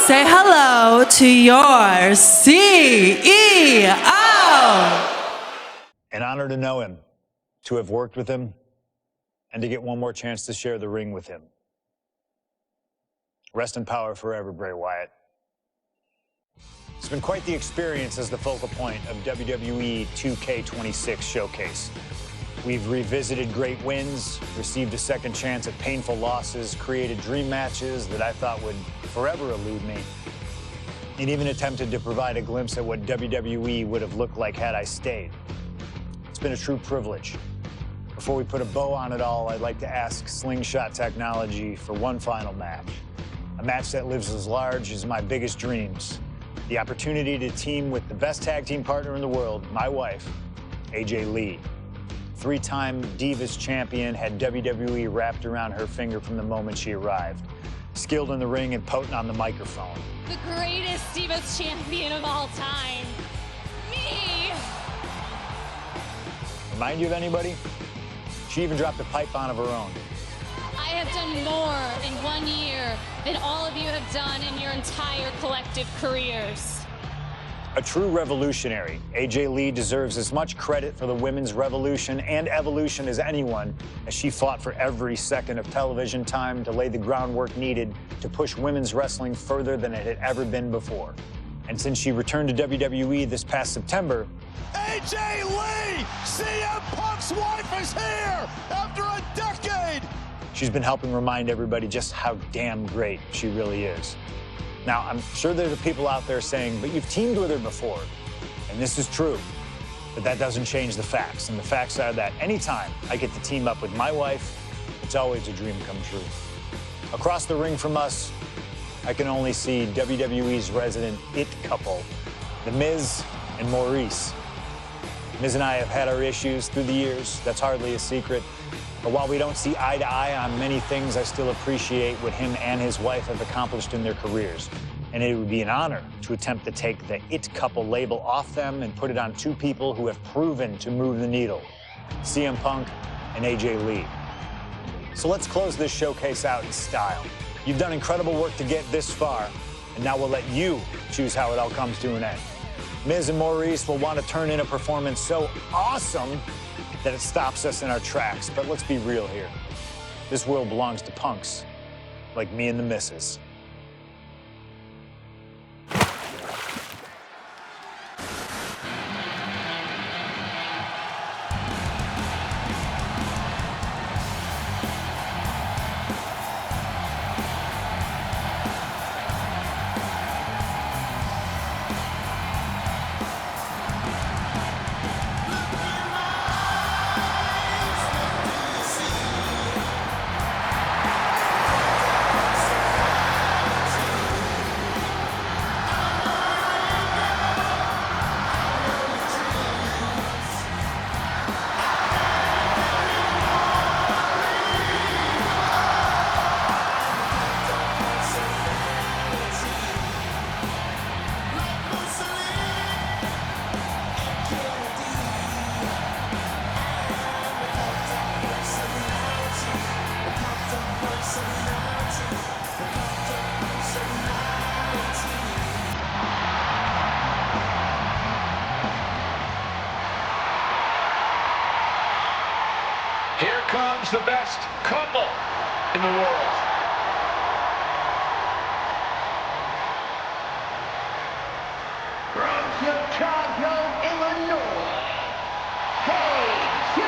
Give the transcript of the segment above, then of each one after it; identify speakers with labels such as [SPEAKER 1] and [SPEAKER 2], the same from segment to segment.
[SPEAKER 1] say hello to your CEO.
[SPEAKER 2] An honor to know him, to have worked with him, and to get one more chance to share the ring with him. Rest in power forever, Bray Wyatt. It's been quite the experience as the focal point of WWE 2K26 Showcase. We've revisited great wins, received a second chance at painful losses, created dream matches that I thought would forever elude me, and even attempted to provide a glimpse at what WWE would have looked like had I stayed. It's been a true privilege. Before we put a bow on it all, I'd like to ask Slingshot Technology for one final match. A match that lives as large as my biggest dreams. The opportunity to team with the best tag team partner in the world, my wife, AJ Lee. Three-time Divas champion, had WWE wrapped around her finger from the moment she arrived. Skilled in the ring and potent on the microphone.
[SPEAKER 3] The greatest Divas champion of all time. Me!
[SPEAKER 2] Remind you of anybody? She even dropped a pipe on of her own.
[SPEAKER 3] I have done more in 1 year than all of you have done in your entire collective careers.
[SPEAKER 2] A true revolutionary, AJ Lee deserves as much credit for the women's revolution and evolution as anyone, as she fought for every second of television time to lay the groundwork needed to push women's wrestling further than it had ever been before. And since she returned to WWE this past September,
[SPEAKER 4] AJ Lee, CM Punk's wife, is here after a decade.
[SPEAKER 2] She's been helping remind everybody just how damn great she really is. Now, I'm sure there are people out there saying, but you've teamed with her before. And this is true, but that doesn't change the facts. And the facts are that anytime I get to team up with my wife, it's always a dream come true. Across the ring from us, I can only see WWE's resident it couple, The Miz and Maryse. Miz and I have had our issues through the years. That's hardly a secret. But while we don't see eye to eye on many things, I still appreciate what him and his wife have accomplished in their careers. And it would be an honor to attempt to take the it couple label off them and put it on two people who have proven to move the needle, CM Punk and AJ Lee. So let's close this showcase out in style. You've done incredible work to get this far, and now we'll let you choose how it all comes to an end. Miz and Maryse will want to turn in a performance so awesome that it stops us in our tracks. But let's be real here. This world belongs to punks like me and the missus.
[SPEAKER 5] Here comes the best couple in the world.
[SPEAKER 6] From Chicago, Illinois, AJ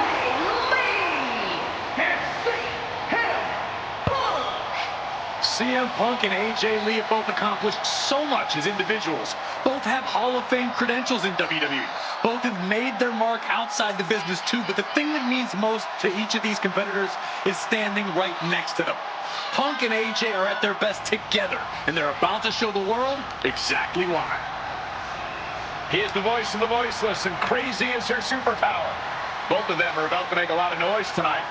[SPEAKER 6] Lee and CM Punk.
[SPEAKER 5] CM Punk and AJ Lee have both accomplished so much as individuals. Both have Hall of Fame credentials in WWE. Both have made their mark outside the business too, but the thing that means most to each of these competitors is standing right next to them. Punk and AJ are at their best together, and they're about to show the world exactly why. He is the voice of the voiceless, and crazy is her superpower. Both of them are about to make a lot of noise tonight.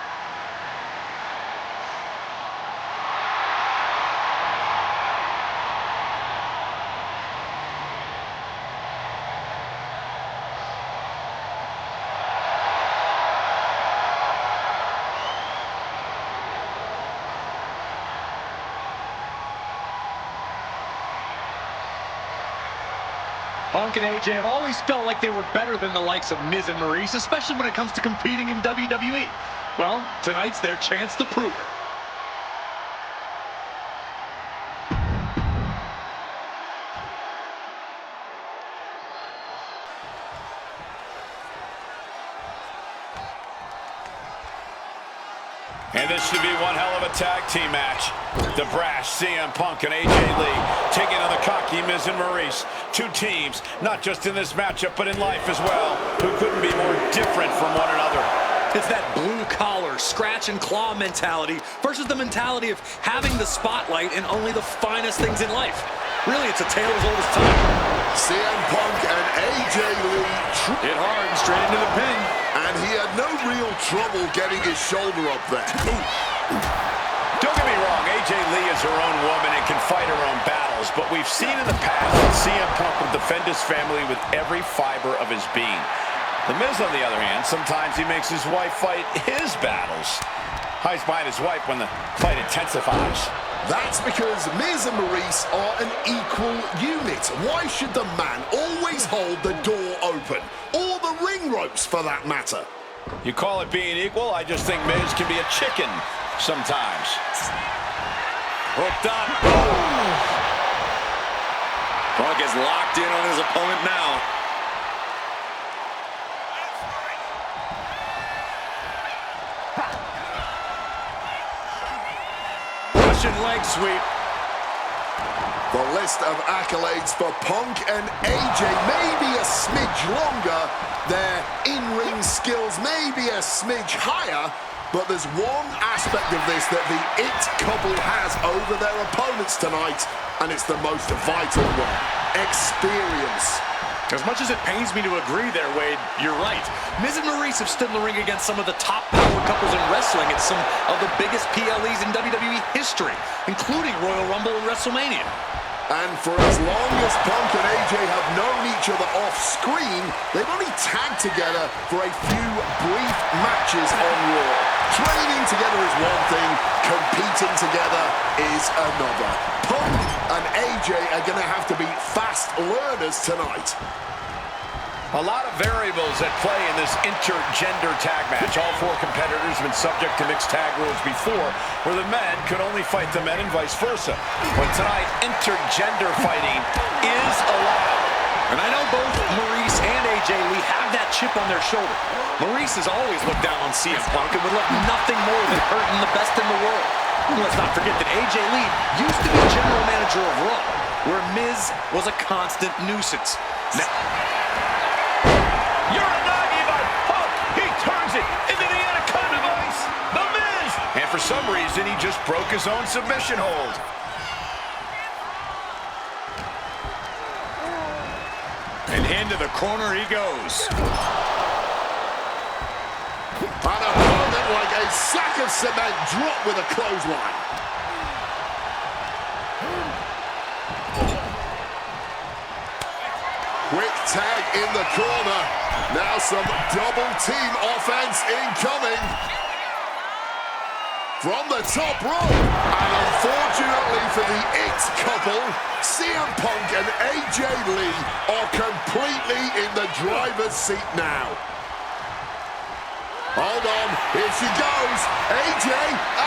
[SPEAKER 5] Punk and AJ have always felt like they were better than the likes of Miz and Maryse, especially when it comes to competing in WWE. Well, tonight's their chance to prove it.
[SPEAKER 7] And this should be one hell of a tag team match. The brash CM Punk and AJ Lee taking on the cocky Miz and Maryse. Two teams, not just in this matchup, but in life as well, who couldn't be more different from one another.
[SPEAKER 8] It's that blue-collar, scratch-and-claw mentality versus the mentality of having the spotlight and only the finest things in life. Really, it's a tale as old as time.
[SPEAKER 4] CM Punk and AJ Lee
[SPEAKER 8] Hit hard and straight into the pin.
[SPEAKER 4] and he had no real trouble getting his shoulder up there.
[SPEAKER 7] Don't get me wrong, AJ Lee is her own woman and can fight her own battles, but we've seen in the past that CM Punk will defend his family with every fiber of his being. The Miz, on the other hand, sometimes he makes his wife fight his battles. Hides behind his wife when the fight intensifies.
[SPEAKER 4] That's because Miz and Maryse are an equal unit. Why should the man always hold the door open? Or the ring ropes, for that matter?
[SPEAKER 7] You call it being equal? I just think Miz can be a chicken sometimes.
[SPEAKER 8] Hooked up. Punk is locked in on his opponent now. Russian leg sweep.
[SPEAKER 4] The list of accolades for Punk and AJ may be a smidge longer, their in-ring skills may be a smidge higher, but there's one aspect of this that the It couple has over their opponents tonight, and it's the most vital one: experience.
[SPEAKER 8] As much as it pains me to agree there, Wade, you're right. Miz and Maryse have stood in the ring against some of the top power couples in wrestling at some of the biggest PLEs in WWE history, including Royal Rumble and WrestleMania.
[SPEAKER 4] And for as long as Punk and AJ have known each other off-screen, they've only tagged together for a few brief matches on Raw. Training together is one thing, competing together is another. Punk and AJ are going to have to be fast learners tonight.
[SPEAKER 7] A lot of variables at play in this intergender tag match. All four competitors have been subject to mixed tag rules before, where the men could only fight the men and vice versa. But tonight, intergender fighting is allowed.
[SPEAKER 8] And I know both Maryse and AJ Lee have that chip on their shoulder. Maryse has always looked down on CM Punk and would love nothing more than hurting the best in the world. And let's not forget that AJ Lee used to be general manager of Raw, where Miz was a constant nuisance. Now,
[SPEAKER 7] Uranagi by Punk. He turns it into the Anaconda Vice. The Miz. And for some reason, he just broke his own submission hold.
[SPEAKER 8] and into the corner he goes.
[SPEAKER 4] An opponent like a sack of cement dropped with a clothesline. Quick tag in the corner. Now some double team offense incoming. From the top rope. And unfortunately for the It couple, CM Punk and AJ Lee are completely in the driver's seat now. Hold on, here she goes. AJ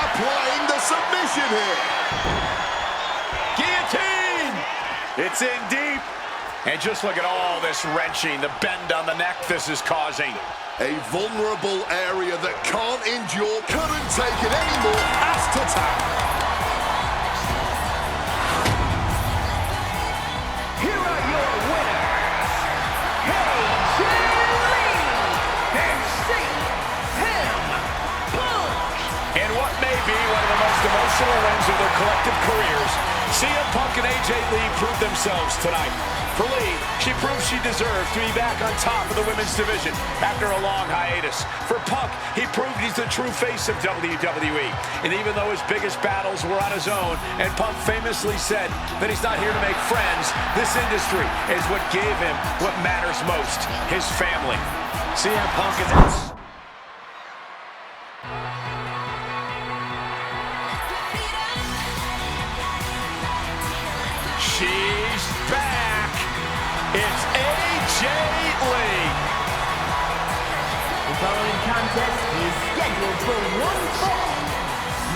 [SPEAKER 4] applying the submission here.
[SPEAKER 7] Guillotine! It's in deep. And just look at all this wrenching, the bend on the neck this is causing.
[SPEAKER 4] A vulnerable area that can't endure, couldn't take it anymore, has to tap.
[SPEAKER 6] Here are your winners, AJ Lee and CM Punk.
[SPEAKER 7] In what may be one of the most emotional wins of their collective careers, CM Punk and AJ Lee proved themselves tonight. For Lee, she proved she deserves to be back on top of the women's division after a long hiatus. For Punk, he proved he's the true face of WWE. And even though his biggest battles were on his own, and Punk famously said that he's not here to make friends, this industry is what gave him what matters most, his family. CM Punk is out. She's back. It's
[SPEAKER 6] contest is scheduled for one fall.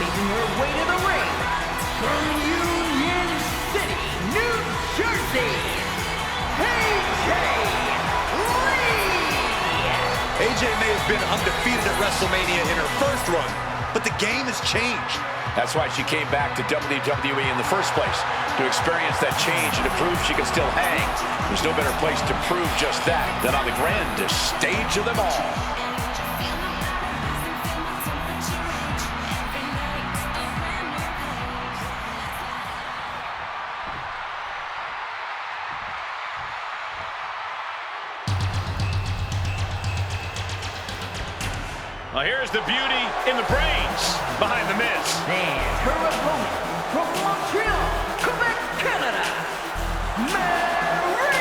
[SPEAKER 6] Making her way to the ring from Union City, New Jersey, AJ Lee!
[SPEAKER 8] AJ may have been undefeated at WrestleMania in her first run, but the game has changed.
[SPEAKER 7] That's why she came back to WWE in the first place, to experience that change and to prove she can still hang. There's no better place to prove just that than on the grandest stage of them all.
[SPEAKER 9] Well, here's the beauty in the brains behind the Miz.
[SPEAKER 6] And her opponent from Montreal, Quebec, Canada, Maryse!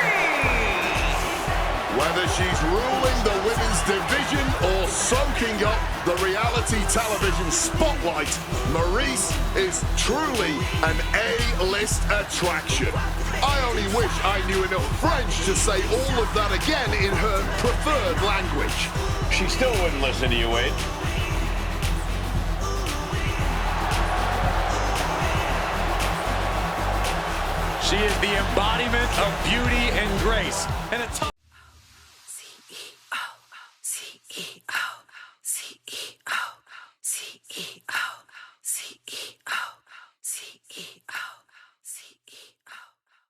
[SPEAKER 4] Whether she's ruling the women's division or soaking up the reality television spotlight, Maryse is truly an A-list attraction. I only wish I knew enough French to say all of that again in her preferred language.
[SPEAKER 9] She still wouldn't listen to you, Wade.
[SPEAKER 8] She is the embodiment of beauty and grace. And a